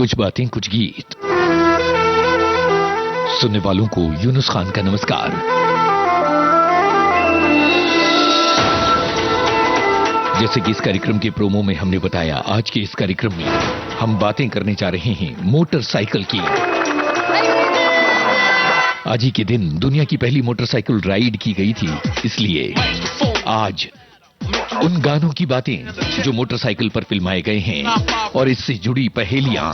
कुछ बातें कुछ गीत। सुनने वालों को यूनुस खान का नमस्कार। जैसे कि इस कार्यक्रम के प्रोमो में हमने बताया, आज के इस कार्यक्रम में हम बातें करने जा रहे हैं मोटरसाइकिल की। आज ही के दिन दुनिया की पहली मोटरसाइकिल राइड की गई थी, इसलिए आज उन गानों की बातें जो मोटरसाइकिल पर फिल्माए गए हैं और इससे जुड़ी पहेलियां।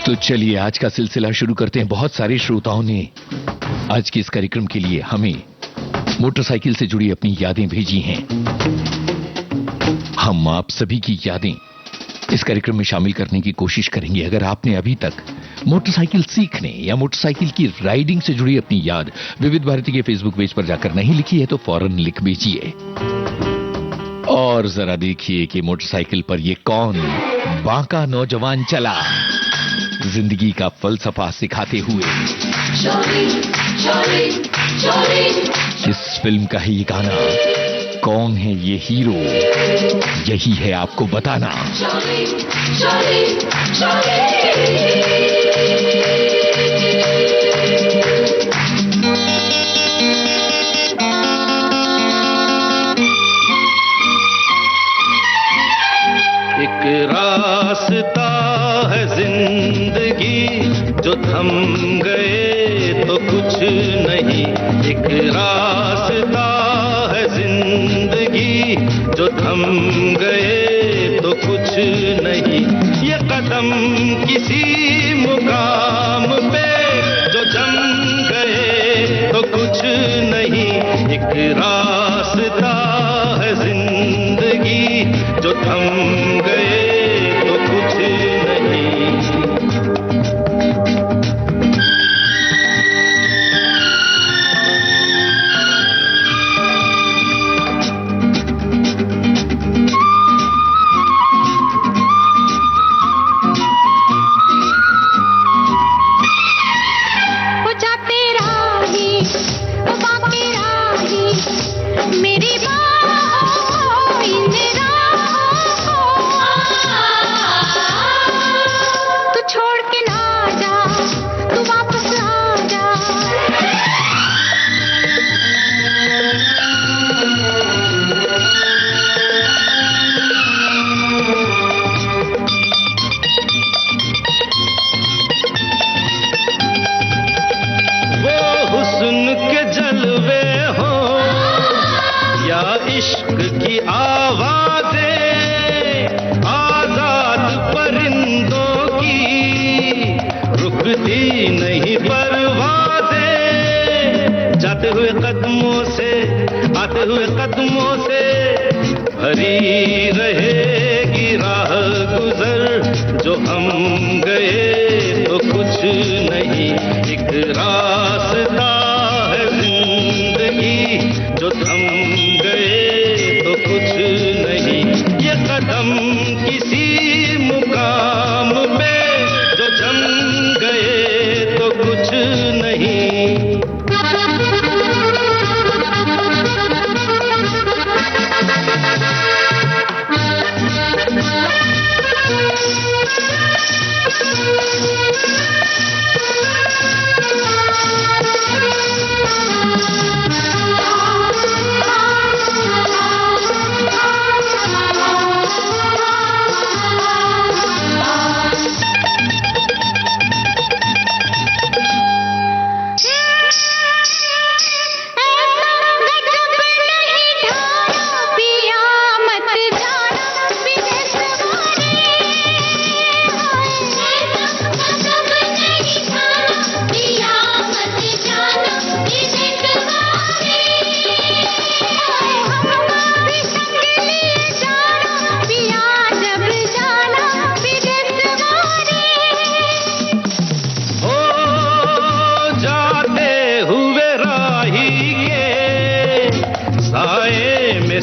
तो चलिए आज का सिलसिला शुरू करते हैं। बहुत सारे श्रोताओं ने आज के इस कार्यक्रम के लिए हमें मोटरसाइकिल से जुड़ी अपनी यादें भेजी हैं। हम आप सभी की यादें इस कार्यक्रम में शामिल करने की कोशिश करेंगे। अगर आपने अभी तक मोटरसाइकिल सीखने या मोटरसाइकिल की राइडिंग से जुड़ी अपनी याद विविध भारती के फेसबुक पेज पर जाकर नहीं लिखी है तो फौरन लिख भेजिए। और जरा देखिए कि मोटरसाइकिल पर ये कौन बांका नौजवान चला, जिंदगी का फलसफा सिखाते हुए। इस फिल्म का ही गाना, कौन है ये हीरो, यही है आपको बताना। एक रास्ता है जिंदगी, जो थम गए तो कुछ नहीं। एक रास्ता है जिंदगी, जो थम गए तो कुछ नहीं। ये कदम किसी मुकाम पे जो जम गए तो कुछ नहीं। एक रास्ता है जिंदगी, जो थम गए तो कुछ नहीं। इश्क की आवाज़ें आजाद परिंदों की, रुकती नहीं परवाज़ें। जाते हुए कदमों से, आते हुए कदमों से भरी रहेगी राह गुजर। जो हम गए तो कुछ नहीं। एक रास्ता है जिंदगी, जो थम गए तो कुछ नहीं। ये कदम किसी मुकाम पे जो जम गए तो कुछ नहीं।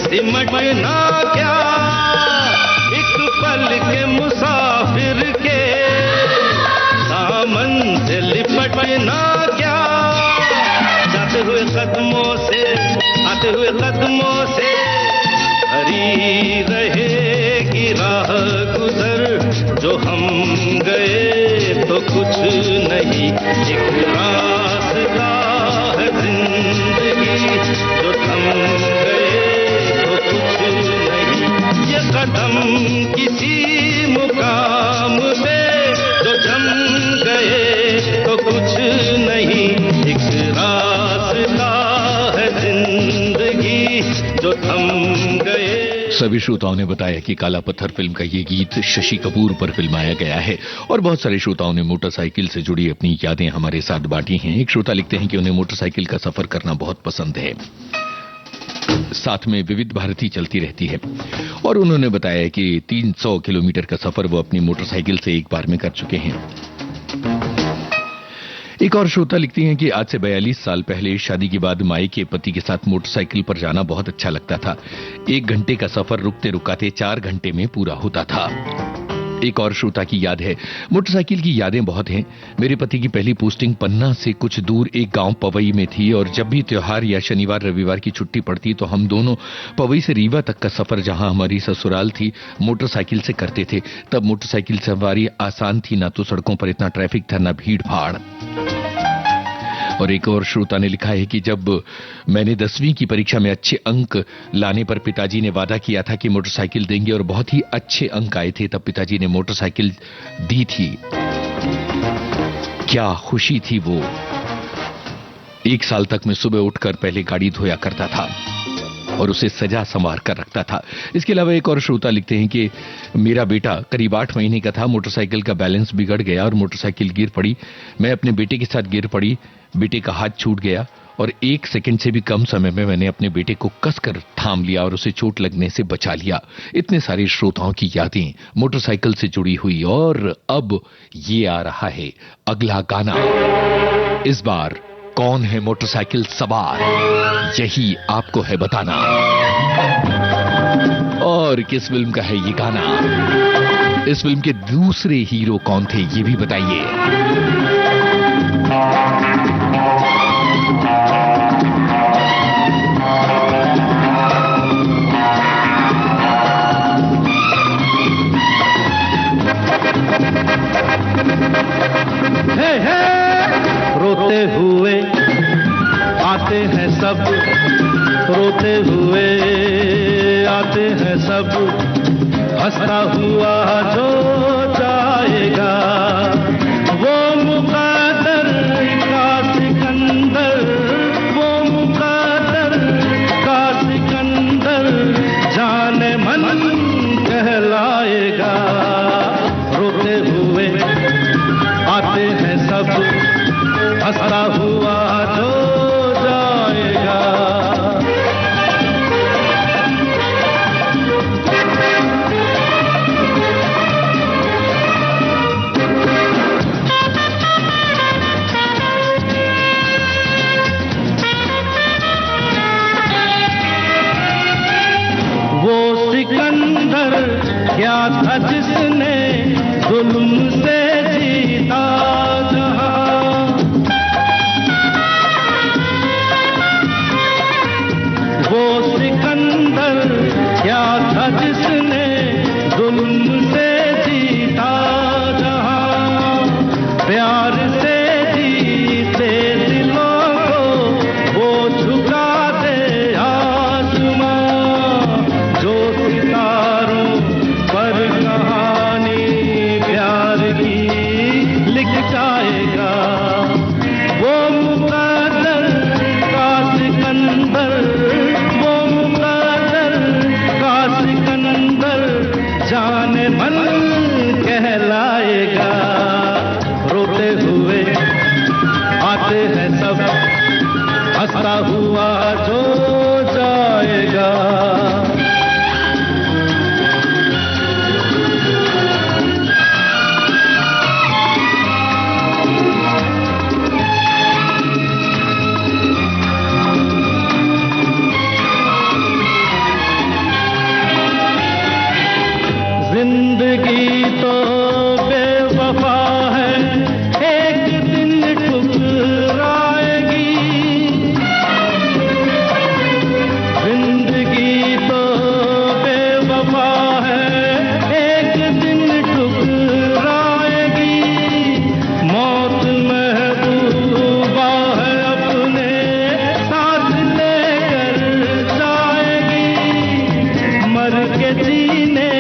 सिमटना क्या एक पल के मुसाफिर के, दामन से लिपटना क्या। जाते हुए कदमों से, आते हुए कदमों से कदम किसी मुकाम पे जो जम गए तो कुछ नहीं, एक रास्ता है जिंदगी जो थम गए। सभी श्रोताओं ने बताया कि काला पत्थर फिल्म का ये गीत शशि कपूर पर फिल्माया गया है और बहुत सारे श्रोताओं ने मोटरसाइकिल से जुड़ी अपनी यादें हमारे साथ बांटी हैं। एक श्रोता लिखते हैं कि उन्हें मोटरसाइकिल का सफर करना बहुत पसंद है, साथ में विविध भारती चलती रहती है और उन्होंने बताया कि 300 किलोमीटर का सफर वो अपनी मोटरसाइकिल से एक बार में कर चुके हैं। एक और श्रोता लिखती हैं कि आज से 42 साल पहले शादी के बाद माई के पति के साथ मोटरसाइकिल पर जाना बहुत अच्छा लगता था। 1 घंटे का सफर रुकते रुकाते 4 घंटे में पूरा होता था। एक और श्रोता की याद है, मोटरसाइकिल की यादें बहुत हैं। मेरे पति की पहली पोस्टिंग पन्ना से कुछ दूर एक गांव पवई में थी और जब भी त्योहार या शनिवार रविवार की छुट्टी पड़ती तो हम दोनों पवई से रीवा तक का सफर, जहां हमारी ससुराल थी, मोटरसाइकिल से करते थे। तब मोटरसाइकिल सवारी आसान थी, ना तो सड़कों पर इतना ट्रैफिक था, ना भीड़ भाड़। और एक और श्रोता ने लिखा है कि जब मैंने 10वीं की परीक्षा में अच्छे अंक लाने पर पिताजी ने वादा किया था कि मोटरसाइकिल देंगे और बहुत ही अच्छे अंक आए थे, तब पिताजी ने मोटरसाइकिल दी थी। क्या खुशी थी वो। 1 साल तक मैं सुबह उठकर पहले गाड़ी धोया करता था और उसे सजा संवार कर रखता था। इसके अलावा एक और श्रोता लिखते हैं कि मेरा बेटा करीब 8 महीने का था, मोटरसाइकिल का बैलेंस बिगड़ गया और मोटरसाइकिल गिर पड़ी। मैं अपने बेटे के साथ गिर पड़ी, बेटे का हाथ छूट गया और 1 सेकंड से भी कम समय में मैंने अपने बेटे को कसकर थाम लिया और उसे चोट लगने से बचा लिया। इतने सारे श्रोताओं की यादें मोटरसाइकिल से जुड़ी हुई। और अब ये आ रहा है अगला गाना। इस बार कौन है मोटरसाइकिल सवार, यही आपको है बताना। और किस फिल्म का है ये गाना, इस फिल्म के दूसरे हीरो कौन थे, ये भी बताइए। हे हे रोते हुए आते हैं सब, रोते हुए आते हैं सब, हंसता हुआ जो जाएगा वो मुकद्दर का सिकंदर, वो मुकद्दर का सिकंदर जाने मन कहलाएगा। रोते हुए आते हैं सब, हंसता हुआ जो जाएगा। वो सिकंदर क्या था जिसने जुल्म से जीता जहां, वो सिकंदर क्या था जिसने जुल्म से जीता जहां, प्यार से जीते दिलों को वो झुका दे आसमां, जो सितारों पर कहानी प्यार की लिख जाएगा। वो मुकद्दर का सिकंदर, वो मुकद्दर का सिकंदर जाने मन कहलाएगा। रोते हुए आते हैं सब, हंसता हुआ जो जाएगा। जिंदगी तो बेवफा है, एक दिन ठुकराएगी। जिंदगी तो बेवफा है, एक दिन ठुकराएगी। मौत महबूबा है, अपने साथ लेकर जाएगी। मर के जीने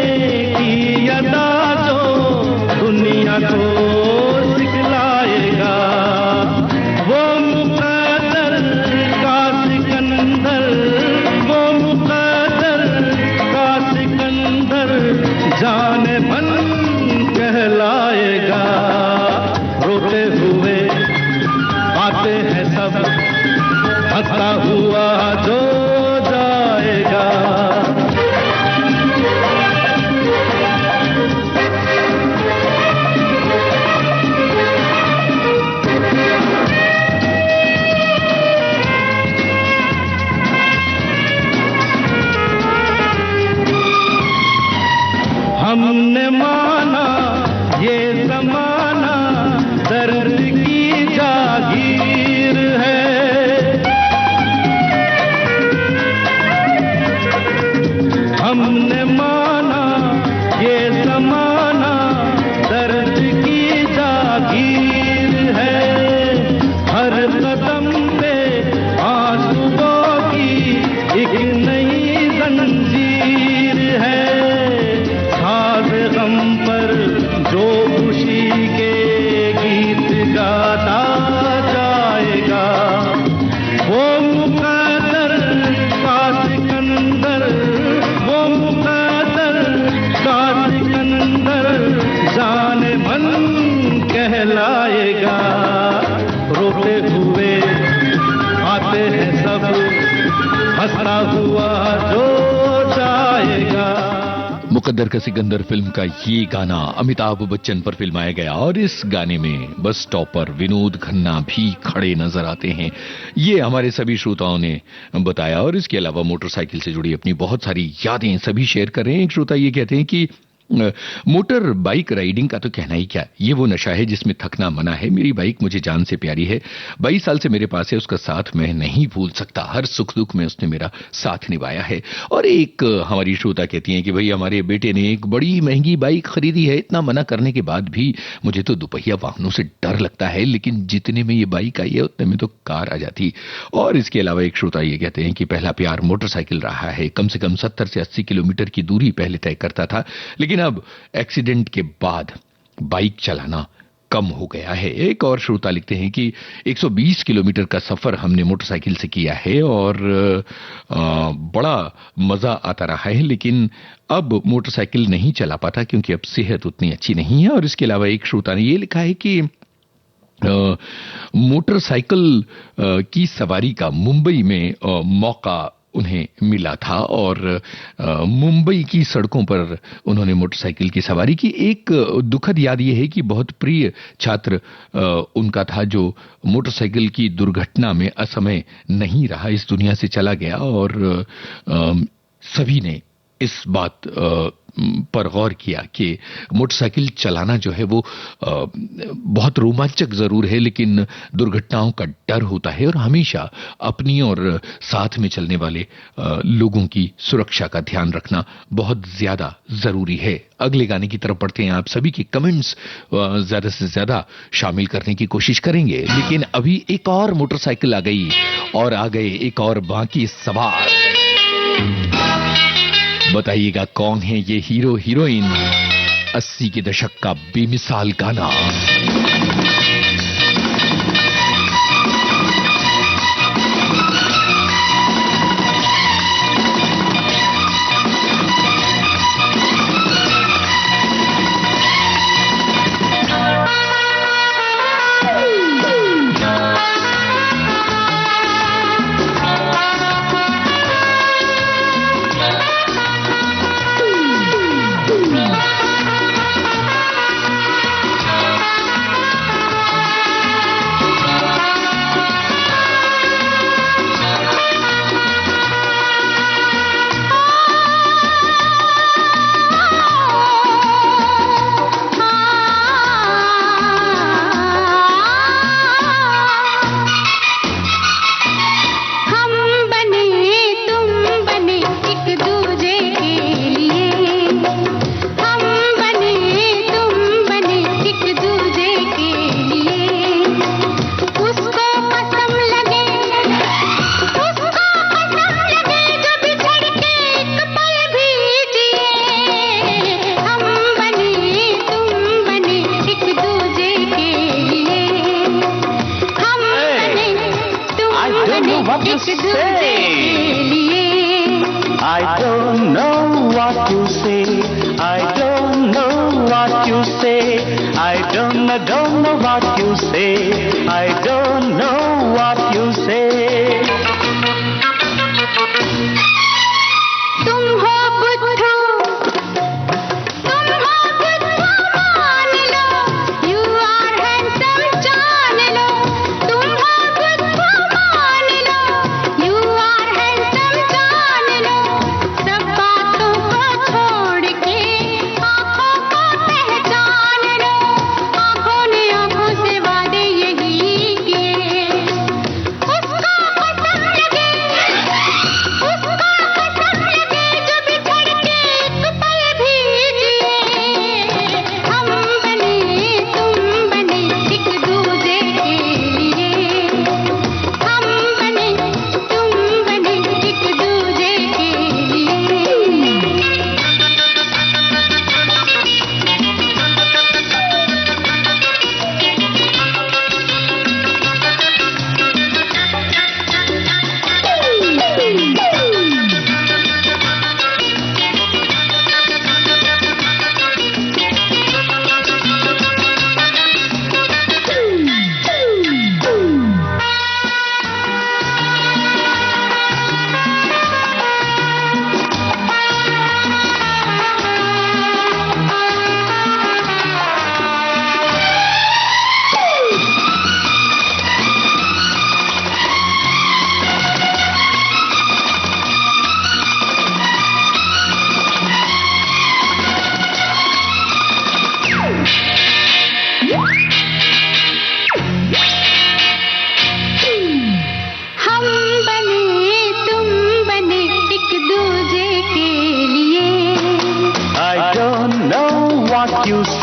हमने माना ये जमाना दर्द की जागीर है, हर कदम पे आंसुओं की एक नई जंजीर है, साज गम पर जो खुशी के गीत गाता जाएगा, वो मुकद्दर का सिकंदर, वो मुकद्दर का सिकंदर जाने मन कहलाएगा। रोते हुए आते हैं सब, हंसता हुआ जो जाएगा। मुकद्दर का सिकंदर फिल्म का ये गाना अमिताभ बच्चन पर फिल्माया गया और इस गाने में बस स्टॉप पर विनोद खन्ना भी खड़े नजर आते हैं। ये हमारे सभी श्रोताओं ने बताया और इसके अलावा मोटरसाइकिल से जुड़ी अपनी बहुत सारी यादें सभी शेयर कर रहे हैं। एक श्रोता ये कहते हैं कि मोटर बाइक राइडिंग का तो कहना ही क्या, ये वो नशा है जिसमें थकना मना है। मेरी बाइक मुझे जान से प्यारी है, 22 साल से मेरे पास है, उसका साथ मैं नहीं भूल सकता, हर सुख दुख में उसने मेरा साथ निभाया है। और एक हमारी श्रोता कहती हैं कि भाई हमारे बेटे ने एक बड़ी महंगी बाइक खरीदी है, इतना मना करने के बाद भी मुझे तो दुपहिया वाहनों से डर लगता है, लेकिन जितने में ये बाइक आई है उतने में तो कार आ जाती। और इसके अलावा एक श्रोता ये कहते हैं कि पहला प्यार मोटरसाइकिल रहा है, कम से कम 70 से 80 किलोमीटर की दूरी पहले तय करता था, लेकिन अब एक्सीडेंट के बाद बाइक चलाना कम हो गया है। एक और श्रोता लिखते हैं कि 120 किलोमीटर का सफर हमने मोटरसाइकिल से किया है और बड़ा मजा आता रहा है, लेकिन अब मोटरसाइकिल नहीं चला पाता क्योंकि अब सेहत उतनी अच्छी नहीं है। और इसके अलावा एक श्रोता ने यह लिखा है कि मोटरसाइकिल की सवारी का मुंबई में मौका उन्हें मिला था और मुंबई की सड़कों पर उन्होंने मोटरसाइकिल की सवारी की। एक दुखद याद यह है कि बहुत प्रिय छात्र उनका था जो मोटरसाइकिल की दुर्घटना में असमय नहीं रहा, इस दुनिया से चला गया। और सभी ने इस बात पर गौर किया कि मोटरसाइकिल चलाना जो है वो बहुत रोमांचक जरूर है, लेकिन दुर्घटनाओं का डर होता है और हमेशा अपनी और साथ में चलने वाले लोगों की सुरक्षा का ध्यान रखना बहुत ज्यादा जरूरी है। अगले गाने की तरफ बढ़ते हैं। आप सभी के कमेंट्स ज्यादा से ज्यादा शामिल करने की कोशिश करेंगे, लेकिन अभी एक और मोटरसाइकिल आ गई और आ गए एक और बाकी सवार। बताइएगा कौन है ये हीरो हीरोइन। 80 के दशक का बेमिसाल गाना।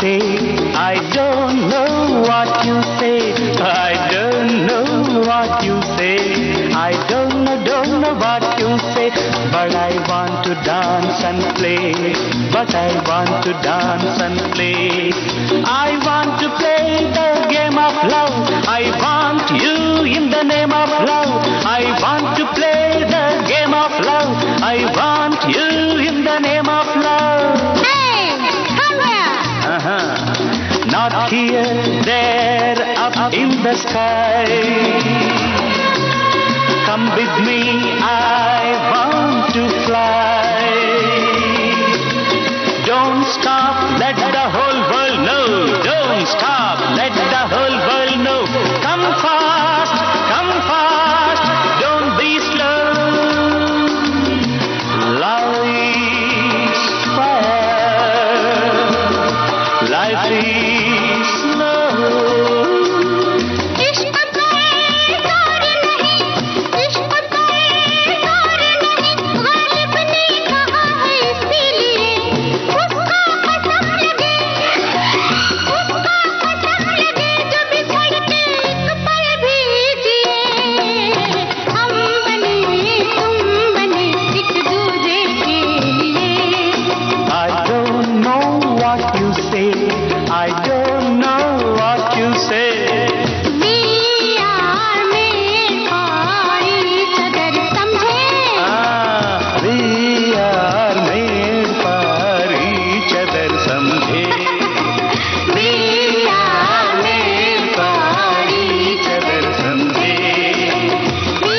say, I don't know what you say, I don't know what you say, I don't know what you say, but I want to dance and play, but I want to dance and play, I want to play the game of love, I want you in the name of love, I want to play the game of love, I want you in the name of love. Hey, come here. Not here, there, up in the sky. Come with me, I want to fly. Don't stop, let the whole world know. Don't stop, let the whole world know. Come fast, don't be slow. Life's fire, life is slow. इश्क पे तार नहीं, इश्क पे तार नहीं, गालिब ने कहा है इसीलिए उसका कसम लगे, जो बिछड़ के एक पल भी जिए, हम बने तुम बने एक दूजे के लिए. I don't know what you say, I don't know what you say. We are made for each other, समझे? We are made for each other, समझे? We are made for each other, समझे? We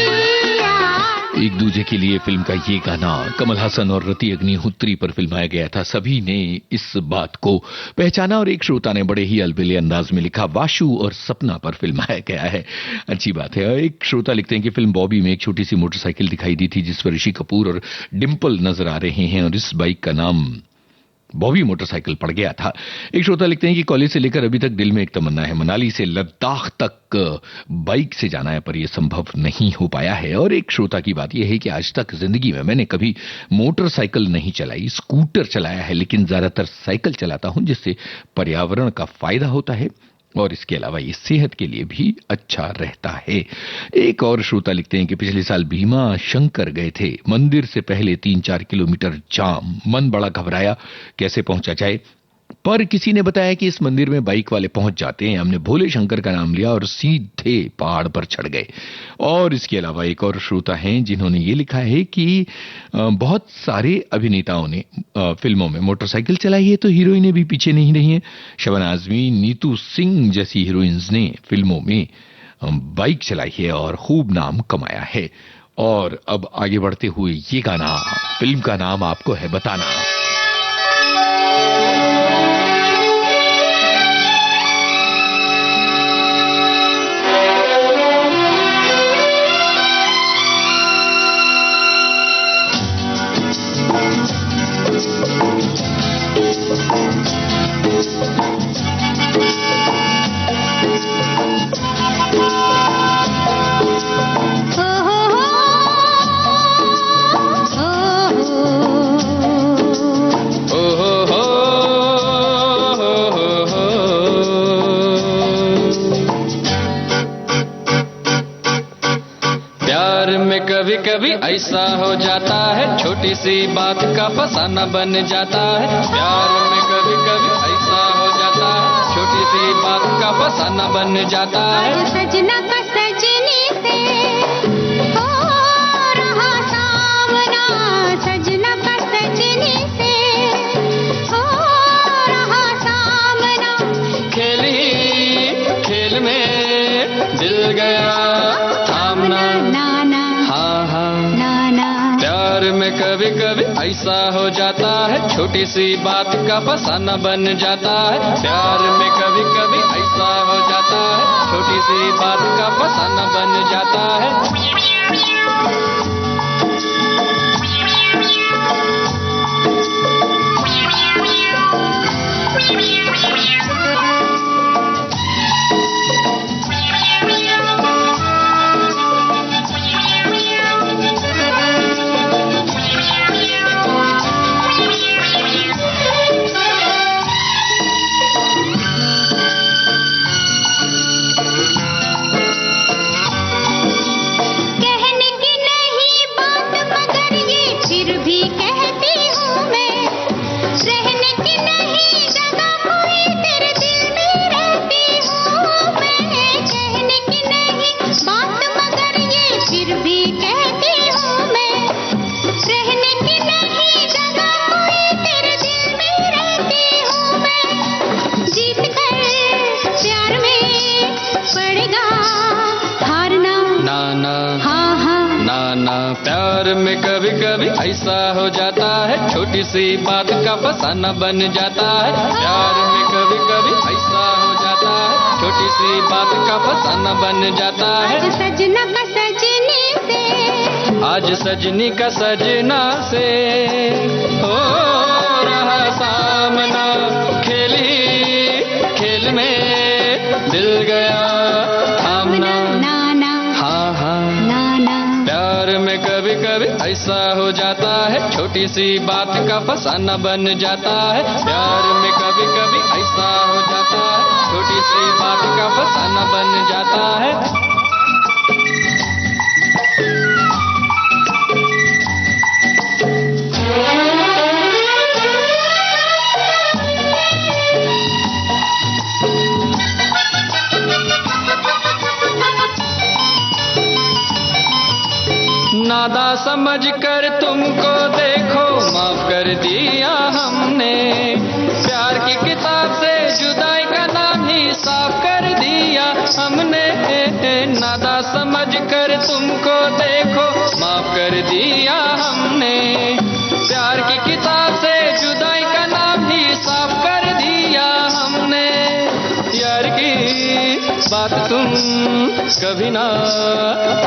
are. एक दूजे के लिए film का ये गाना कमल हासन और रति अग्निहोत्री पर फिल्माया गया था। सभी ने इस बात को पहचाना और एक श्रोता ने बड़े ही अलबेले अंदाज में लिखा, वाशु और सपना पर फिल्माया गया है। अच्छी बात है। और एक श्रोता लिखते हैं कि फिल्म बॉबी में एक छोटी सी मोटरसाइकिल दिखाई दी थी जिस पर ऋषि कपूर और डिम्पल नजर आ रहे हैं और इस बाइक का नाम बॉबी मोटरसाइकिल पड़ गया था। एक श्रोता लिखते हैं कि कॉलेज से लेकर अभी तक दिल में एक तमन्ना है, मनाली से लद्दाख तक बाइक से जाना है, पर यह संभव नहीं हो पाया है। और एक श्रोता की बात यह है कि आज तक जिंदगी में मैंने कभी मोटरसाइकिल नहीं चलाई, स्कूटर चलाया है, लेकिन ज्यादातर साइकिल चलाता हूं जिससे पर्यावरण का फायदा होता है और इसके अलावा ये सेहत के लिए भी अच्छा रहता है। एक और श्रोता लिखते हैं कि पिछले साल भीमा शंकर गए थे, मंदिर से पहले 3-4 किलोमीटर जाम, मन बड़ा घबराया कैसे पहुंचा जाए, पर किसी ने बताया कि इस मंदिर में बाइक वाले पहुंच जाते हैं। हमने भोले शंकर का नाम लिया और सीधे पहाड़ पर चढ़ गए। और इसके अलावा एक और श्रोता हैं जिन्होंने ये लिखा है कि बहुत सारे अभिनेताओं ने फिल्मों में मोटरसाइकिल चलाई है तो हीरोइनें भी पीछे नहीं रही हैं। शबाना आजमी, नीतू सिंह जैसी हीरोइंस ने फिल्मों में बाइक चलाई है और खूब नाम कमाया है। और अब आगे बढ़ते हुए ये गाना, फिल्म का नाम आपको है बताना। कभी कभी ऐसा हो जाता है, छोटी सी बात का फसाना बन जाता है। प्यार में कभी कभी ऐसा हो जाता है, छोटी सी बात का फसाना बन जाता है। सजना का सजनी से हो रहा सामना, सजना का सजनी से हो रहा सामना। खेली खेल में दिल गया थामना, नाना हाँ हाँ नाना। प्यार में कभी कभी ऐसा हो जाता है, छोटी सी बात का फसाना बन जाता है। प्यार में कभी कभी ऐसा हो जाता है, छोटी सी बात का फसाना बन जाता है। प्यार में कभी कभी ऐसा हो जाता है, छोटी सी बात का फसाना बन जाता है। प्यार में कभी कभी ऐसा हो जाता है, छोटी सी बात का फसाना बन जाता है। आज सजना का सजनी से, आज सजनी का सजना से हो रहा सामना, खेली खेल में दिल गया थामना। नाना हाँ हाँ, नाना प्यार में कभी कभी ऐसा हो जाता है, छोटी सी बात का फसाना बन जाता है। प्यार में कभी कभी ऐसा हो जाता है, छोटी सी बात का फसाना बन जाता है। नादा समझ कर तुमको देखो, माफ कर दिया हमने। प्यार की किताब से जुदाई का नाम ही साफ कर दिया हमने। नादा समझ कर तुमको देखो, माफ कर दिया हमने। प्यार की किताब से जुदाई का नाम ही साफ कर दिया हमने। यार की बात तुम कभी ना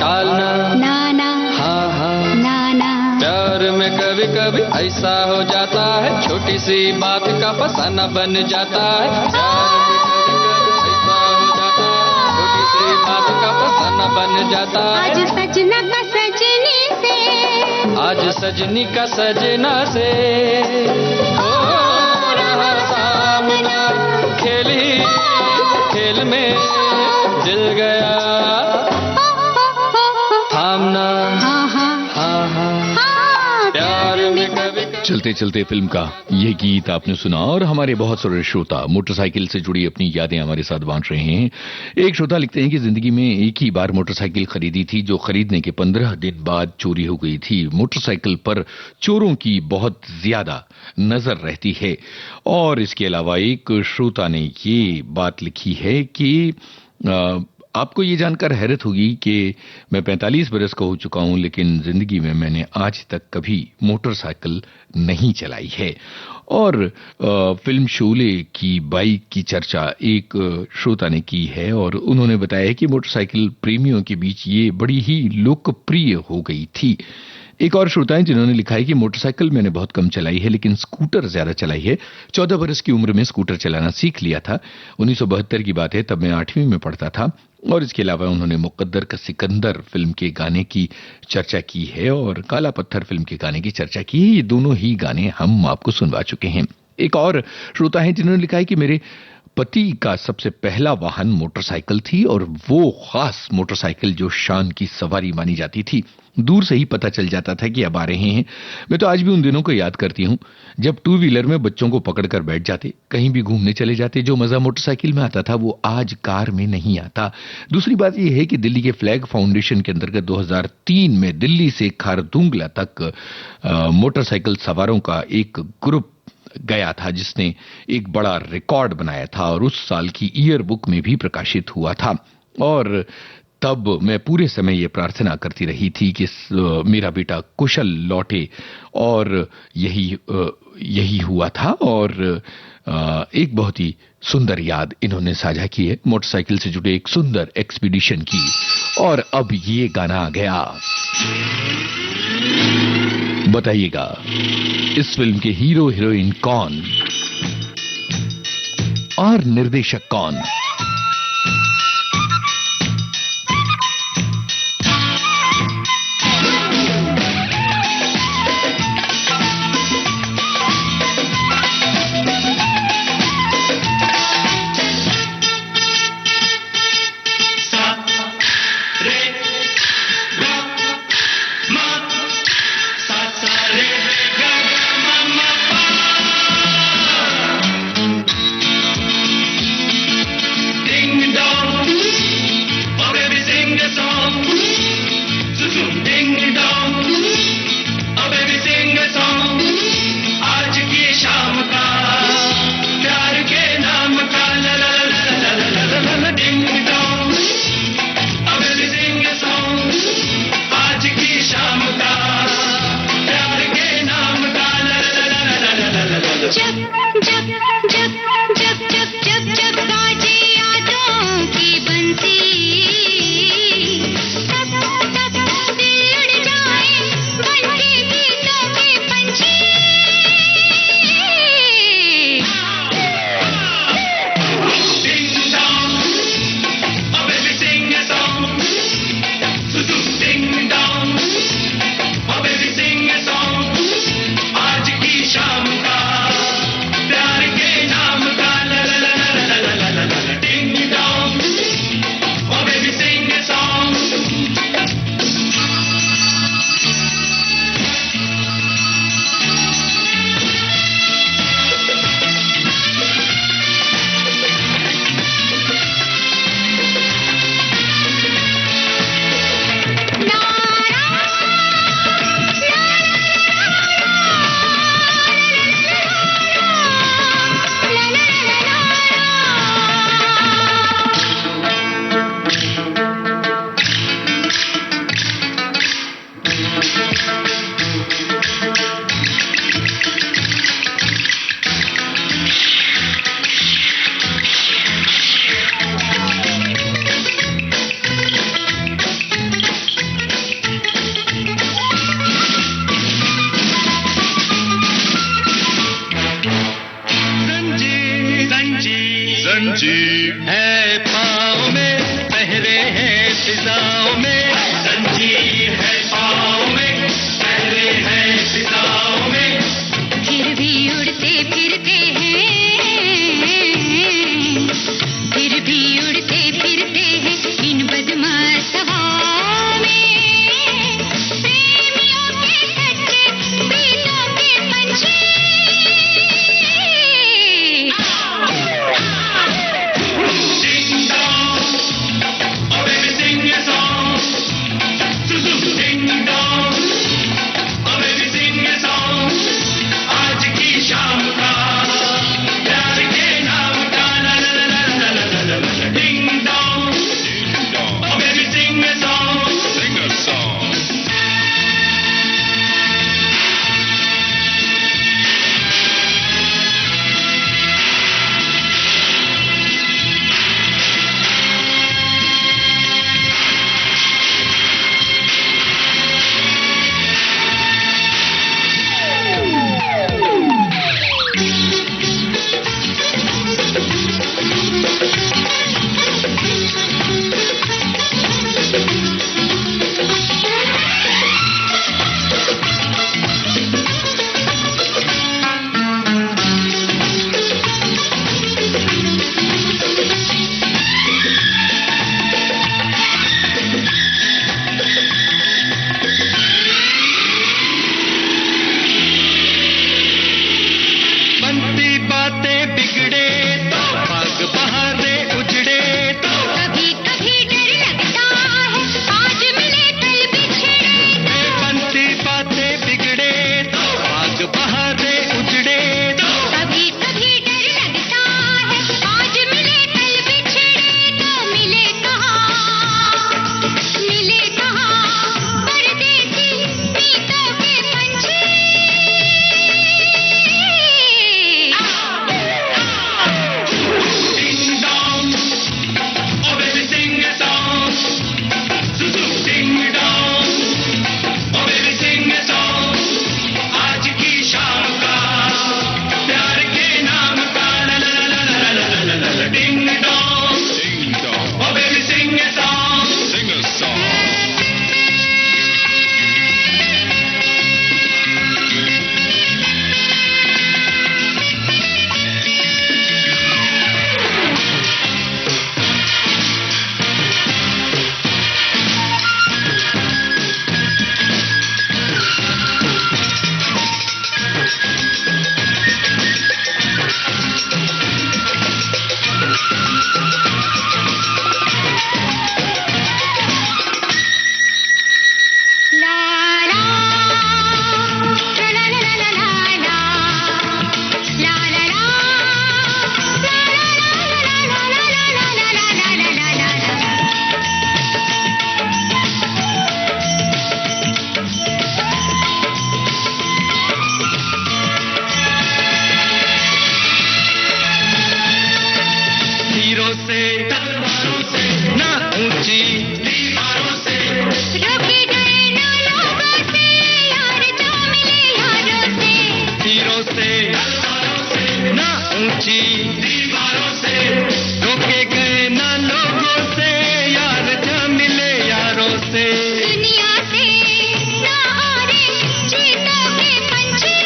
टालना। नाना हाँ हाँ, नाना प्यार में कभी कभी ऐसा हो जाता है, छोटी सी बात का फसाना बन जाता है। प्यार में कभी कभी ऐसा हो जाता है, छोटी सी बात का फसाना बन जाता आज है। सजना का सजनी से, आज सजनी का सजना से हो रहा सामना, खेली खेल में दिल गया थामना। हाँ हाँ हाँ हाँ, हाँ, प्यार में कभी चलते चलते फिल्म का ये गीत आपने सुना और हमारे बहुत सारे श्रोता मोटरसाइकिल से जुड़ी अपनी यादें हमारे साथ बांट रहे हैं। एक श्रोता लिखते हैं कि जिंदगी में एक ही बार मोटरसाइकिल खरीदी थी, जो खरीदने के 15 दिन बाद चोरी हो गई थी। मोटरसाइकिल पर चोरों की बहुत ज्यादा नजर रहती है। और इसके अलावा एक श्रोता ने ये बात लिखी है कि आपको ये जानकर हैरत होगी कि मैं 45 बरस का हो चुका हूं, लेकिन जिंदगी में मैंने आज तक कभी मोटरसाइकिल नहीं चलाई है। और फिल्म शोले की बाइक की चर्चा एक श्रोता ने की है और उन्होंने बताया कि मोटरसाइकिल प्रेमियों के बीच ये बड़ी ही लोकप्रिय हो गई थी। एक और श्रोता है जिन्होंने लिखा है कि मोटरसाइकिल मैंने बहुत कम चलाई है, लेकिन स्कूटर ज्यादा चलाई है। 14 बरस की उम्र में स्कूटर चलाना सीख लिया था। 1972 की बात है, तब मैं 8वीं में पढ़ता था। और इसके अलावा उन्होंने मुकद्दर का सिकंदर फिल्म के गाने की चर्चा की है और काला पत्थर फिल्म के गाने की चर्चा की है। ये दोनों ही गाने हम आपको सुनवा चुके हैं। एक और श्रोता है जिन्होंने लिखा है कि मेरे पति का सबसे पहला वाहन मोटरसाइकिल थी और वो खास मोटरसाइकिल जो शान की सवारी मानी जाती थी। दूर से ही पता चल जाता था कि अब आ रहे हैं। मैं तो आज भी उन दिनों को याद करती हूँ जब टू व्हीलर में बच्चों को पकड़कर बैठ जाते, कहीं भी घूमने चले जाते। जो मजा मोटरसाइकिल में आता था वो आज कार में नहीं आता। दूसरी बात यह है कि दिल्ली के फ्लैग फाउंडेशन के अंतर्गत 2003 में दिल्ली से खारदुंगला तक मोटरसाइकिल सवारों का एक ग्रुप गया था जिसने एक बड़ा रिकॉर्ड बनाया था और उस साल की ईयर बुक में भी प्रकाशित हुआ था। और तब मैं पूरे समय ये प्रार्थना करती रही थी कि मेरा बेटा कुशल लौटे और यही हुआ था। और एक बहुत ही सुंदर याद इन्होंने साझा की है, मोटरसाइकिल से जुड़े एक सुंदर एक्सपीडिशन की। और अब ये गाना आ गया, बताइएगा इस फिल्म के हीरो हीरोइन कौन और निर्देशक कौन? जंजीर है पाँव में, पहरे हैं फिजाओं में, जंजीर है पाँव में, पहरे हैं फिजाओं में, फिर भी उड़ते फिरते हैं, फिर भी उड़ते फिरते हैं इन बदमाश हवाओं में, प्रेमियों के सच्चे प्रीतों के पंछी। Ding dong, oh baby sing your song, ding dong, oh baby sing your song, आज की शाम का प्यार के नाम का ला ला ला ला ला ला ला ला, ding dong, oh baby sing your song, sing a song. बनती बातें बिगड़े तो भाग बहारे उजड़े तो कभी कभी डर लगता है आज मिले कल बिछड़े, बनती बातें बिगड़े तो भाग बहारे उजड़े तो कभी कभी डर लगता है आज मिले कल बिछड़े, तो मिले कहाँ परदेसी प्रीतों के पंछी। ding dong, oh baby sing a song, ding dong, oh baby sing a song, आज की शाम का प्यार के नाम का ला ला ला ला ला ला ला ला, ding dong, oh baby sing a song, sing a song. ला ला ला ला ला ला ला ला ला ला तीरों से तलवारों से ना ऊंची दीवारों से रोके गए ना लोगों से यार जो मिले यारों से, तीरों से तलवारों से ना ऊंची दीवारों से रोके गए ना लोगों से यार जा मिले यारों से दुनिया से ना हारे चीतों के पंछी।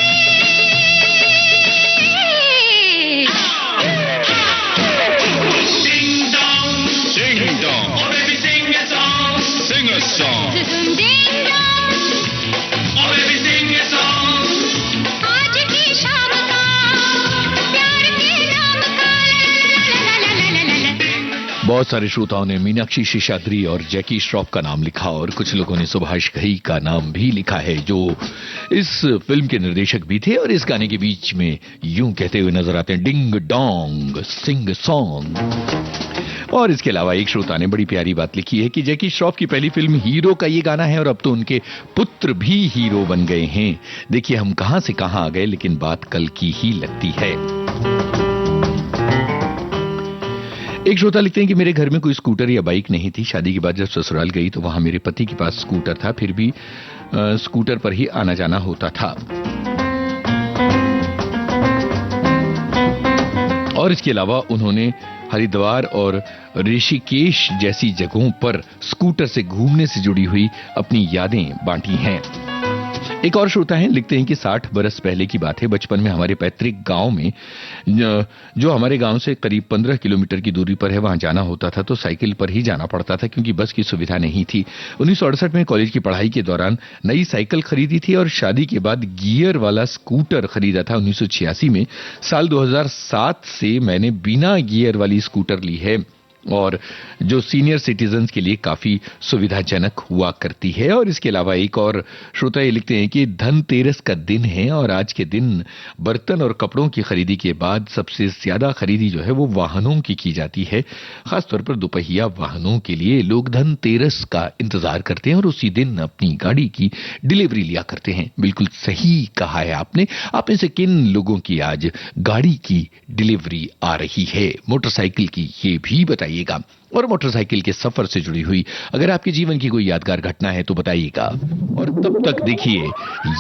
ding dong, oh baby sing a song, Ding dong, oh baby sing a song, आज की शाम का प्यार के नाम का ला ला ला ला ला ला ला। बहुत सारे श्रोताओं ने मीनाक्षी शेषाद्री और जैकी श्रॉफ का नाम लिखा और कुछ लोगों ने सुभाष घई का नाम भी लिखा है, जो इस फिल्म के निर्देशक भी थे और इस गाने के बीच में यूं कहते हुए नजर आते हैं, डिंग डोंग सिंग सॉन्ग। और इसके अलावा एक श्रोता ने बड़ी प्यारी बात लिखी है कि जैकी श्रॉफ की पहली फिल्म हीरो का ये गाना है और अब तो उनके पुत्र भी हीरो बन गए हैं। देखिए हम कहां से कहां आ गए, लेकिन बात कल की ही लगती है। एक श्रोता लिखते हैं कि मेरे घर में कोई स्कूटर या बाइक नहीं थी। शादी के बाद जब ससुराल गई तो वहां मेरे पति के पास स्कूटर था, फिर भी स्कूटर पर ही आना जाना होता था। और इसके अलावा उन्होंने हरिद्वार और ऋषिकेश जैसी जगहों पर स्कूटर से घूमने से जुड़ी हुई अपनी यादें बांटी हैं। एक और श्रोता हैं, लिखते हैं कि 60 बरस पहले की बात है। बचपन में हमारे पैतृक गांव में, जो हमारे गांव से करीब 15 किलोमीटर की दूरी पर है, वहां जाना होता था तो साइकिल पर ही जाना पड़ता था क्योंकि बस की सुविधा नहीं थी। 1968 में कॉलेज की पढ़ाई के दौरान नई साइकिल खरीदी थी और शादी के बाद गियर वाला स्कूटर खरीदा था 1986 में। साल 2007 से मैंने बिना गियर वाली स्कूटर ली है और जो सीनियर सिटीजन्स के लिए काफी सुविधाजनक हुआ करती है। और इसके अलावा एक और श्रोता ये लिखते हैं कि धनतेरस का दिन है और आज के दिन बर्तन और कपड़ों की खरीदी के बाद सबसे ज्यादा खरीदी जो है वो वाहनों की जाती है। खासतौर पर दोपहिया वाहनों के लिए लोग धनतेरस का इंतजार करते हैं और उसी दिन अपनी गाड़ी की डिलीवरी लिया करते हैं। बिल्कुल सही कहा है आपने। आप में से किन लोगों की आज गाड़ी की डिलीवरी आ रही है, मोटरसाइकिल की, ये भी बताइए। और मोटरसाइकिल के सफर से जुड़ी हुई अगर आपके जीवन की कोई यादगार घटना है तो बताइएगा। और तब तक देखिए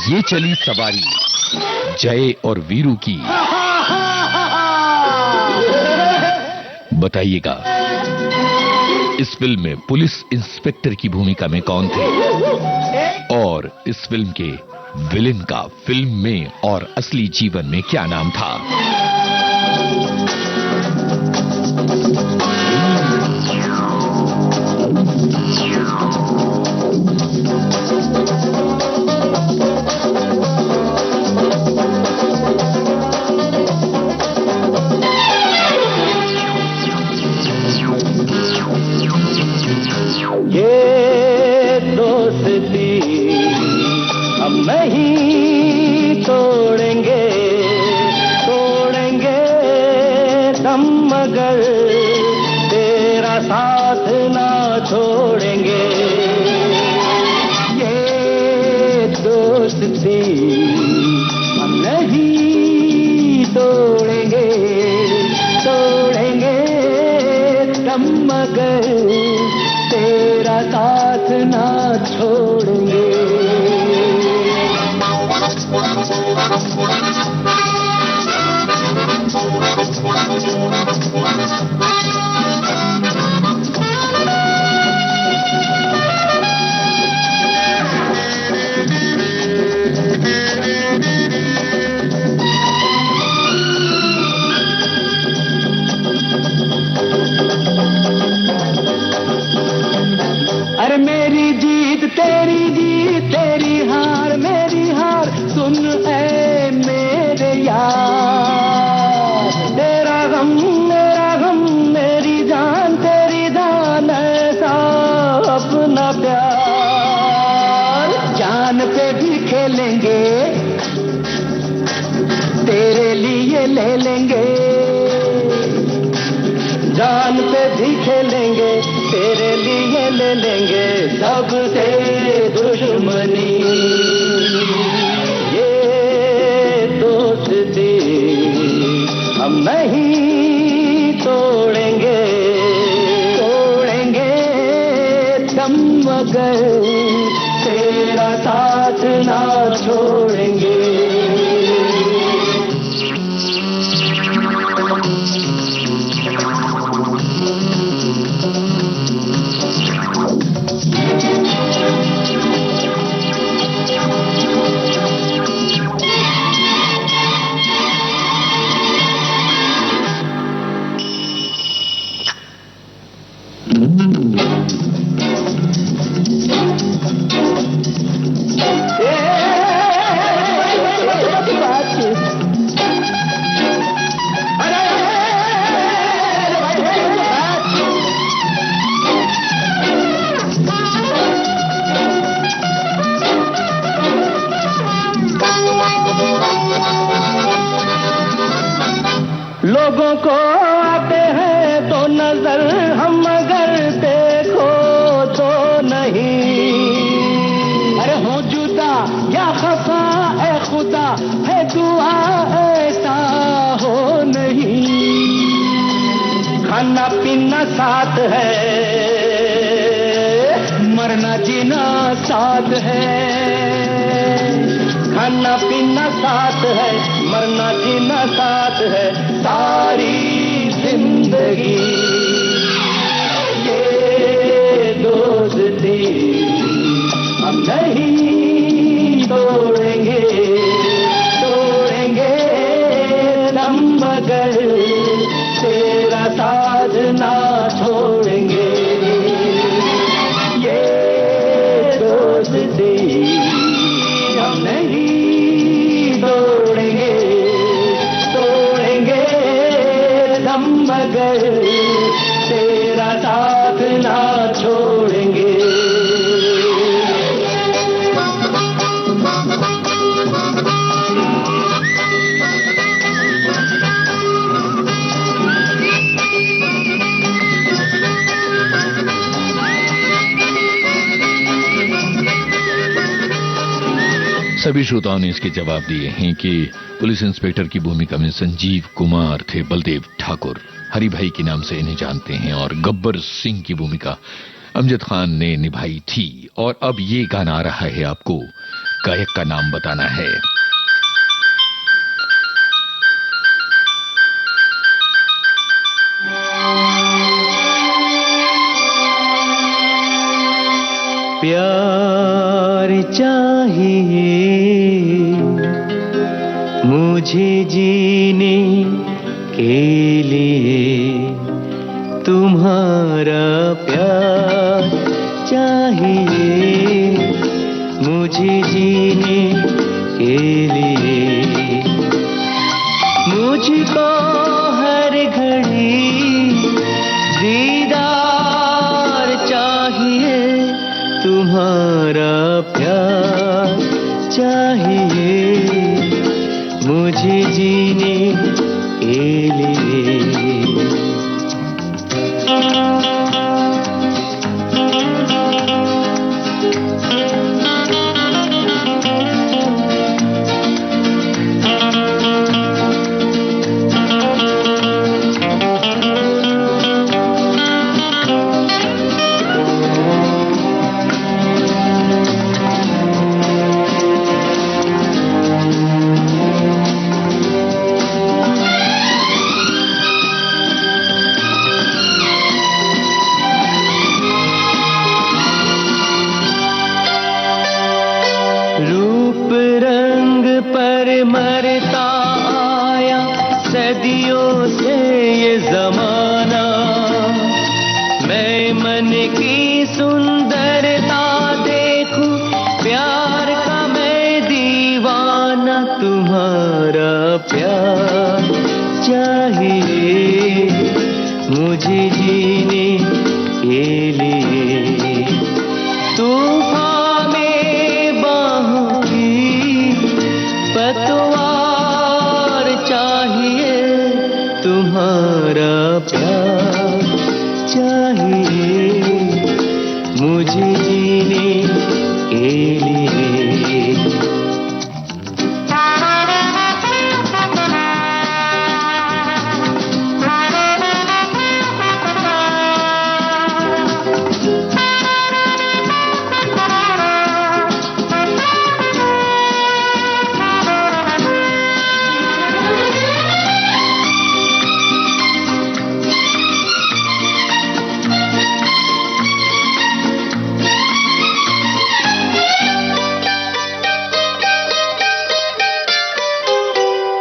ये चली सवारी जय और वीरू की, बताइएगा इस फिल्म में पुलिस इंस्पेक्टर की भूमिका में कौन थे और इस फिल्म के विलेन का फिल्म में और असली जीवन में क्या नाम था। ये दोस्ती हम नहीं तोड़ेंगे, तोड़ेंगे दम मगर तेरा साथ ना छोड़ेंगे। ये दोस्ती हम नहीं तोड़ेंगे, तोड़ेंगे दम मगर तेरा साथ ना छोड़ेंगे। अरे मेरी जीत तेरी जीत, तेरी हार मेरी हार, सुन ऐ मेरे यार। तेरा गम मेरी जान तेरी जान, ऐसा अपना प्यार। जान पे भी खेलेंगे तेरे लिए ले लेंगे, जान पे भी खेलेंगे तेरे लिए ले लेंगे सबसे दुश्मनी। ये दोस्ती हम नहीं तोड़ेंगे, तोड़ेंगे दम मगर तेरा साथ ना छोड़ेंगे। लोगों को आते हैं तो नजर हम मगर देखो तो नहीं। अरे हो जुदा या खफा ए खुदा है दुआ ऐसा हो नहीं। खाना पीना साथ है, मरना जीना साथ है। खाना पीना साथ है, मरना जीना साथ है, सारी जिंदगी ये दोस्ती हम नहीं तोड़ेंगे, तोड़ेंगे दम मगर तेरा साथ ना छोड़ेंगे, ये दोस्ती हम नहीं तोड़ेंगे, तोड़ेंगे दम मगर तेरा साथ ना छोड़ेंगे। सभी श्रोताओं ने इसके जवाब दिए हैं कि पुलिस इंस्पेक्टर की भूमिका में संजीव कुमार थे बलदेव ठाकुर, हरि भाई के नाम से इन्हें जानते हैं, और गब्बर सिंह की भूमिका अमजद खान ने निभाई थी। और अब ये गाना आ रहा है, आपको गायक का नाम बताना है। प्यार चाहिए मुझे जीने के लिए, तुम्हारा प्यार चाहिए मुझे जीने के लिए, मुझको हर घड़ी दीदार चाहिए, तुम्हारा प्यार चाहिए मुझे जीने के लिए। रूप रंग पर मरता आया सदियों से ये जमाना, मैं मन की सुंदरता देखूं प्यार का मैं दीवाना, तुम्हारा प्यार चाहिए मुझे जीने के लिए, तूफान में बाहों की पतवार चाहिए, तुम्हारा प्यार चाहिए मुझे जीने के लिए।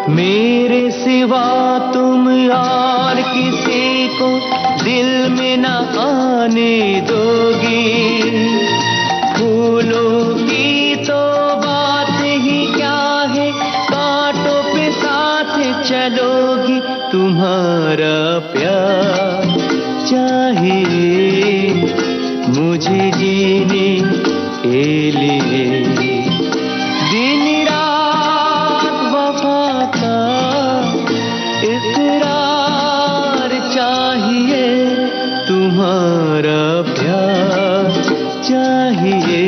मेरे सिवा तुम और किसी को दिल में न आने दोगी, फूलों की तो बात ही क्या है, कांटों पे साथ चलोगी, तुम्हारा प्यार चाहिए मुझे जीने के लिए, दिन रात वफा का इकरार चाहिए, तुम्हारा प्यार चाहिए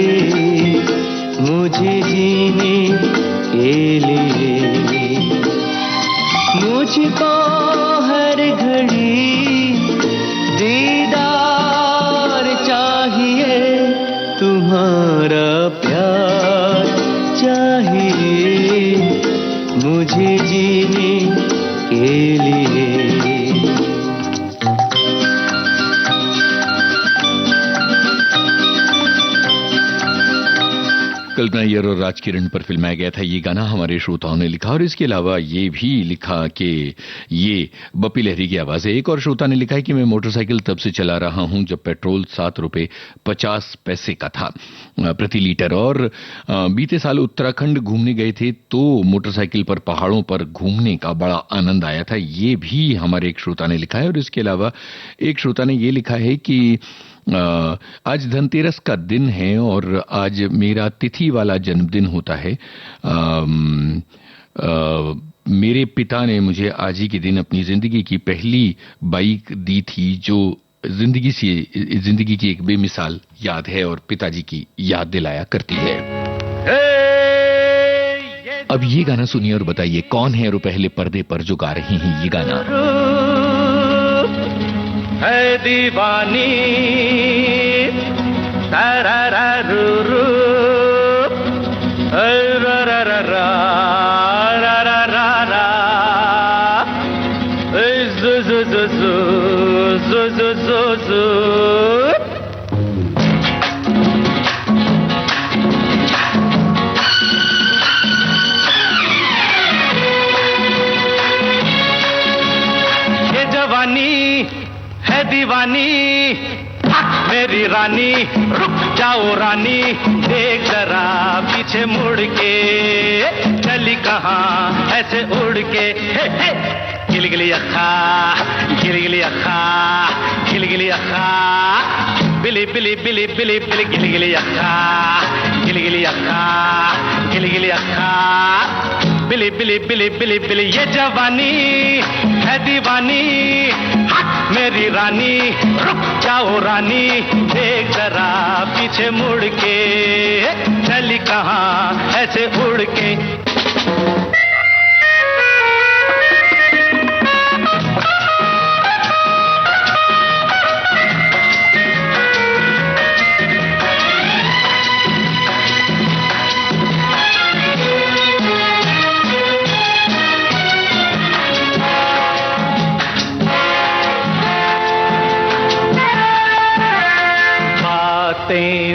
मुझे जीने के लिए, मुझको हर घड़ी दीदार चाहिए, तुम्हारा प्यार चाहिए जीने के लिए। कल्पना अय्यर और राज किरण पर फिल्माया गया था ये गाना, हमारे श्रोताओं ने लिखा। और इसके अलावा ये भी लिखा कि ये बप्पी लहरी की आवाज है। एक और श्रोता ने लिखा है कि मैं मोटरसाइकिल तब से चला रहा हूं जब पेट्रोल 7 रुपए 50 पैसे का था प्रति लीटर। और बीते साल उत्तराखंड घूमने गए थे तो मोटरसाइकिल पर पहाड़ों पर घूमने का बड़ा आनंद आया था। ये भी हमारे एक श्रोता ने लिखा है। और इसके अलावा एक श्रोता ने ये लिखा है कि आज धनतेरस का दिन है और आज मेरा तिथि वाला जन्मदिन होता है। मेरे पिता ने मुझे आज ही के दिन अपनी जिंदगी की पहली बाइक दी थी जो जिंदगी की एक बेमिसाल याद है और पिताजी की याद दिलाया करती है। अब ये गाना सुनिए और बताइए कौन है और पहले पर्दे पर जो गा रही हैं ये गाना। है दीवानी रा रा रू रू रा रा रा रा रा रा रा रा जु जु जु जु जु जु जु। ये जवानी है दीवानी मेरी रानी, रुक जाओ रानी, देख जरा पीछे मुड़ के, चली कहाँ ऐसे उड़ के। हे हे गिलगिली अखा गिलगिली अखा गिलगिली अखा, बिली बिली बिली बिली बिली गिलगिली अखा गिलगिली अखा गिलगिली अखा, बिली बिली बिली बिली बिली। ये जवानी है दीवानी मेरी रानी, रुक जाओ रानी, देख जरा पीछे मुड़ के, चली कहाँ ऐसे उड़ के।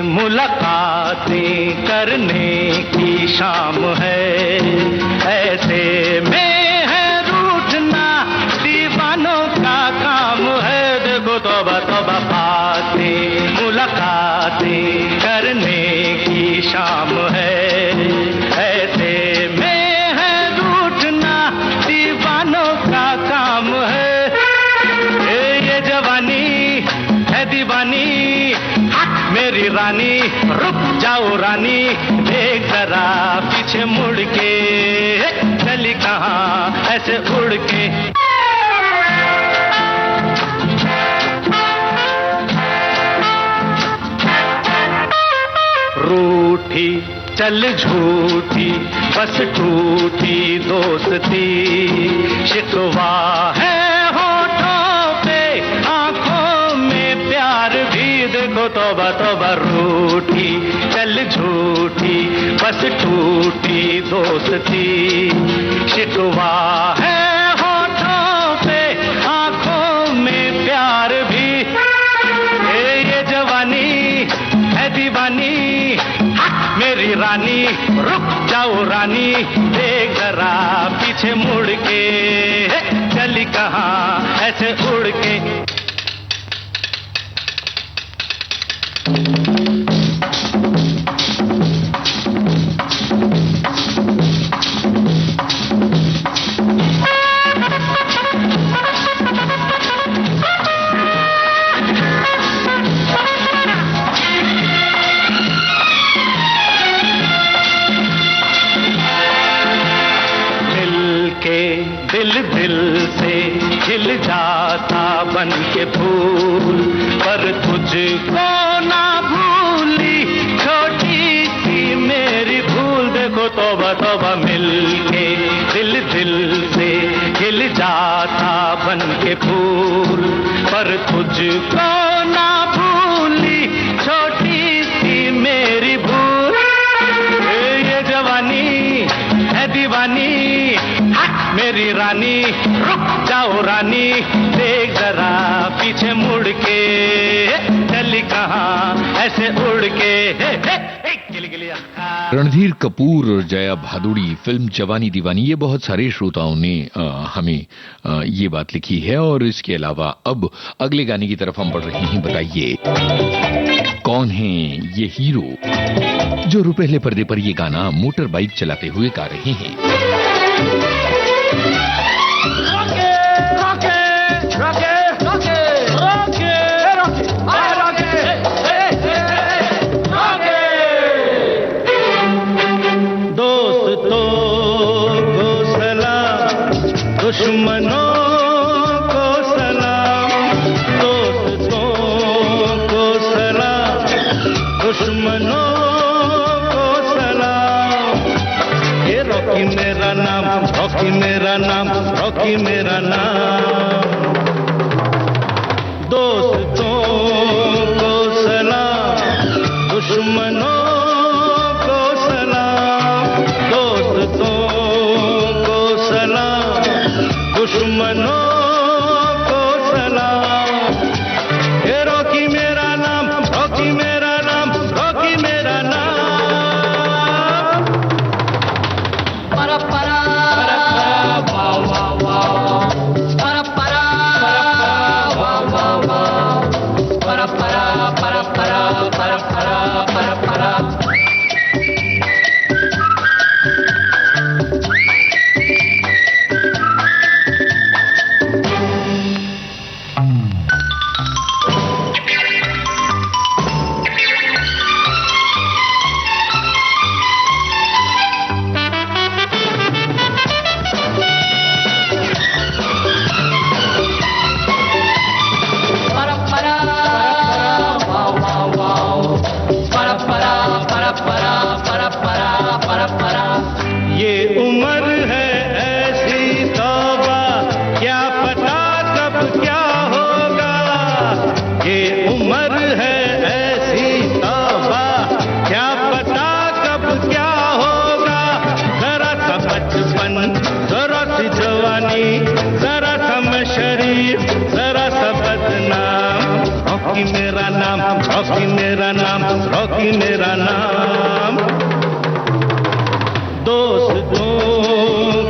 मुलाकातें करने की शाम है, ऐसे में है रूठना दीवानों का काम है। देखो तौबा तौबा बातें मुलाकातें करने की शाम है, ऐसे में है रूठना दीवानों का काम है। ये जवानी है दीवानी मेरी रानी, रुक जाओ रानी, देख जरा पीछे मुड़ के, चली कहाँ ऐसे उड़ के। रूठी चल झूठी बस टूटी दोस्ती, शिकवा है होठों पे आंखों में प्यार भी। देखो तौबा तौबा रूठी चल झूठी बस टूटी दोस्ती, शिकवा है होठों पे आंखों में प्यार भी। ये जवानी है दीवानी मेरी रानी, रुक जाओ रानी, देख जरा पीछे मुड़ के, चली कहाँ ऐसे उड़ के। दिल दिल से खिल जाता बन के फूल, पर तुझको ना भूली छोटी सी मेरी भूल। देखो तौबा तौबा मिलके दिल दिल से खिल जाता बन के फूल, पर तुझको ना भूली छोटी सी मेरी भूल। ये जवानी है दीवानी मेरी मेरी रानी रुक जाओ रानी, देख जरा पीछे मुड़ के, चली कहाँ ऐसे उड़ के, गिली गिली रणधीर कपूर और जया भादुड़ी, फिल्म जवानी दीवानी। ये बहुत सारे श्रोताओं ने हमें ये बात लिखी है। और इसके अलावा अब अगले गाने की तरफ हम बढ़ रहे हैं। बताइए कौन है ये हीरो जो रुपहले पर्दे पर ये गाना मोटर बाइक चलाते हुए गा रहे हैं। दुश्मनों को सलाम, दोस्तों को सलाम, दुश्मनों को सलाम। ये रॉकी मेरा नाम, रॉकी मेरा नाम, रॉकी मेरा नाम। दोस्तों को सलाम, दुश्मनों को सलाम, दोस्तों को सलाम, दुश्मनों को सलाम। ये रॉकी मेरा नाम, रॉकी मेरा नाम, रॉकी मेरा नाम। परा परा वाह वाह वाह, परा परा वाह वाह वाह, परा परा परा परा परा परा परा परा। ये उम्र है ऐसी तौबा, क्या पता कब क्या होगा। ये उम्र है ऐसी तौबा, क्या पता कब क्या होगा। जरा सा बचपन, जरा सी जवानी, जरा सा मैं शरीफ, जरा सा बदनाम। रॉकी मेरा नाम, रॉकी मेरा नाम, रॉकी मेरा नाम। दोस्तों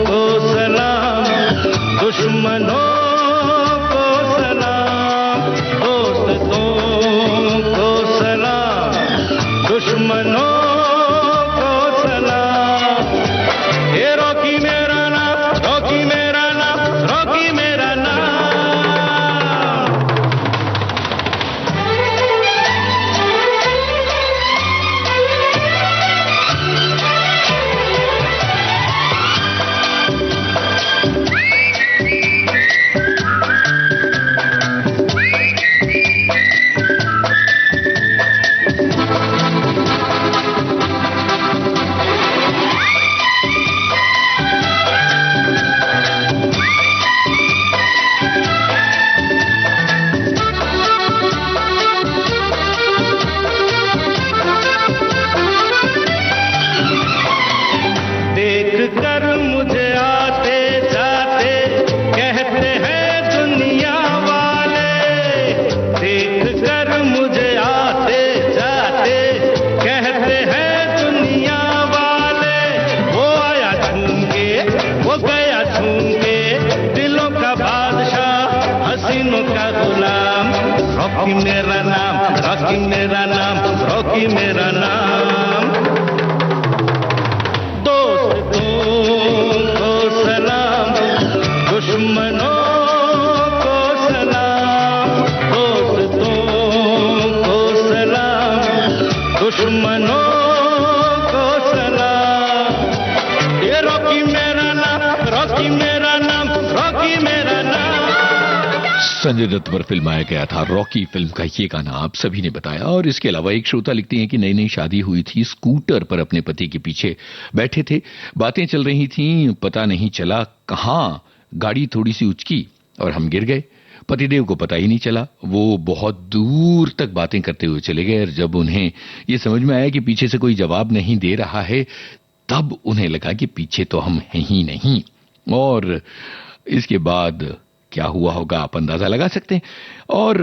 को सलाम, दुश्मनों को सलाम, दोस्तों को सलाम, दुश्मनों को सलाम। ये रॉकी मेरा नाम, रॉकी मेरा नाम, रॉकी मेरा नाम। देख कर मुझे आते जाते कहते हैं दुनिया वाले। देख कर मुझे आते जाते कहते हैं दुनिया वाले। वो आया झूम के, वो गया झूम के, दिलों का बादशाह, हसीनों का गुलाम। रॉकी मेरा नाम, रॉकी मेरा नाम, रॉकी मेरा नाम। दोस्तों को सलाम, दुश्मनों को सलाम, दोस्तों को सलाम, दुश्मनों को सलाम। ये रॉकी मेरा नाम, रॉकी मेरा नाम, रॉकी मेरा नाम। संजय दत्त पर फिल्माया गया था रॉकी फिल्म का ये गाना आप सभी ने बताया। और इसके अलावा एक श्रोता लिखते हैं कि नई नई शादी हुई थी, स्कूटर पर अपने पति के पीछे बैठे थे, बातें चल रही थीं, पता नहीं चला कहाँ गाड़ी थोड़ी सी उचकी और हम गिर गए। पतिदेव को पता ही नहीं चला, वो बहुत दूर तक बातें करते हुए चले गए। और जब उन्हें ये समझ में आया कि पीछे से कोई जवाब नहीं दे रहा है, तब उन्हें लगा कि पीछे तो हम हैं ही नहीं। और इसके बाद क्या हुआ होगा आप अंदाजा लगा सकते हैं। और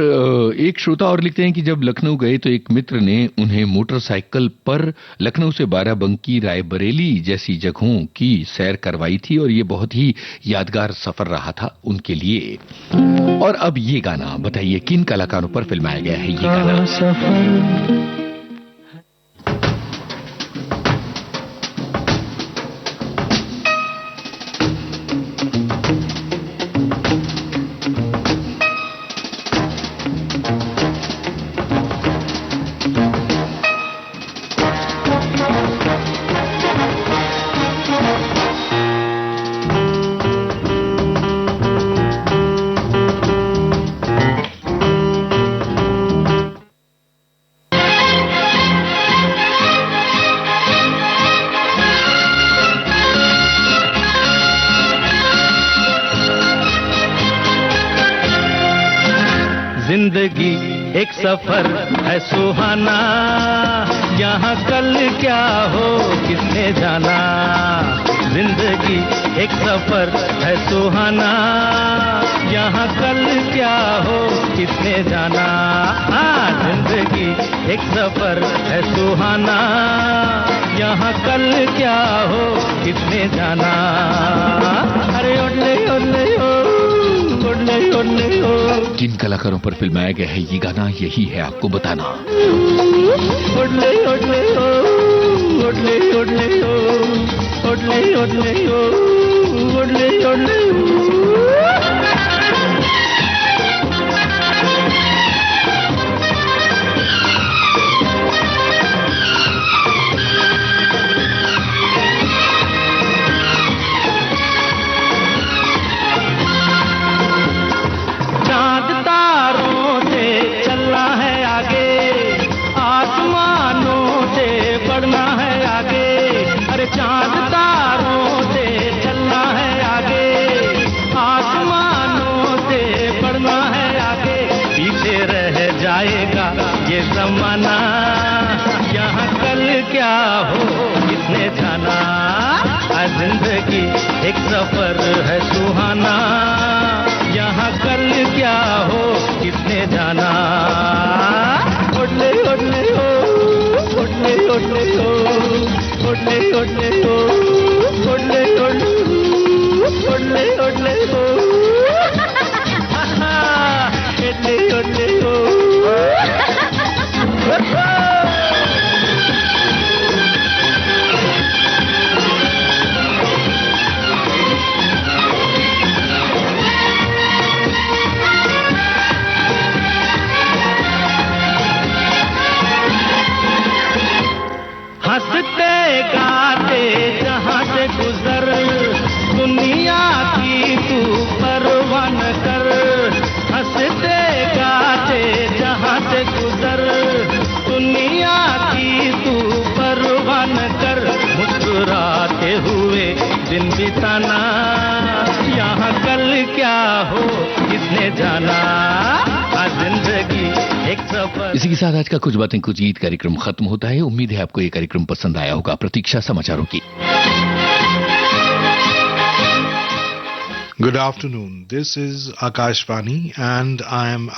एक श्रोता और लिखते हैं कि जब लखनऊ गए तो एक मित्र ने उन्हें मोटरसाइकिल पर लखनऊ से बाराबंकी रायबरेली जैसी जगहों की सैर करवाई थी और ये बहुत ही यादगार सफर रहा था उनके लिए। और अब ये गाना बताइए किन कलाकारों पर फिल्माया गया है ये गाना। जिंदगी एक सफर है सुहाना, यहाँ कल क्या हो किसने जाना। जिंदगी एक सफर है सुहाना, यहाँ कल क्या हो किसने जाना। जिंदगी एक सफर है सुहाना, यहाँ कल क्या हो किसने जाना। अरे ओले ओले ओ ओले ओले ओ। किन कलाकारों पर फिल्माया गया है ये गाना, यही है आपको बताना। ओले ओले ओ ओले ओले ओ ओले ओले ओ ओले ओले ओ। चांद तारों से चलना है आगे, आसमानों से बढ़ना है आगे। अरे चांद तारों से चलना है आगे, आसमानों से बढ़ना है आगे। पीछे रह जाएगा ये जमाना, यहाँ कल क्या हो किसने जाना। जिंदगी एक सफर है सुहाना, यहाँ कल क्या हो किसने जाना। ओले ओले ओ ओले ओले ओ ओले ओले ओ ओले ओले ओले ओले ओ ओले ओले ओ। हंसते गाते जहाँ से गुजर, दुनिया की तू परवाह न कर। हंसते गाते जहाँ से गुजर, दुनिया की तू परवाह न कर। मुस्कुराते हुए दिन बिताना, यहाँ कल क्या हो किसने जाना। जिंदगी एक सफर। इसी के साथ आज का कुछ बातें कुछ गीत कार्यक्रम खत्म होता है। उम्मीद है आपको ये कार्यक्रम पसंद आया होगा। प्रतीक्षा समाचारों की। Good afternoon. This is Akashvani and I am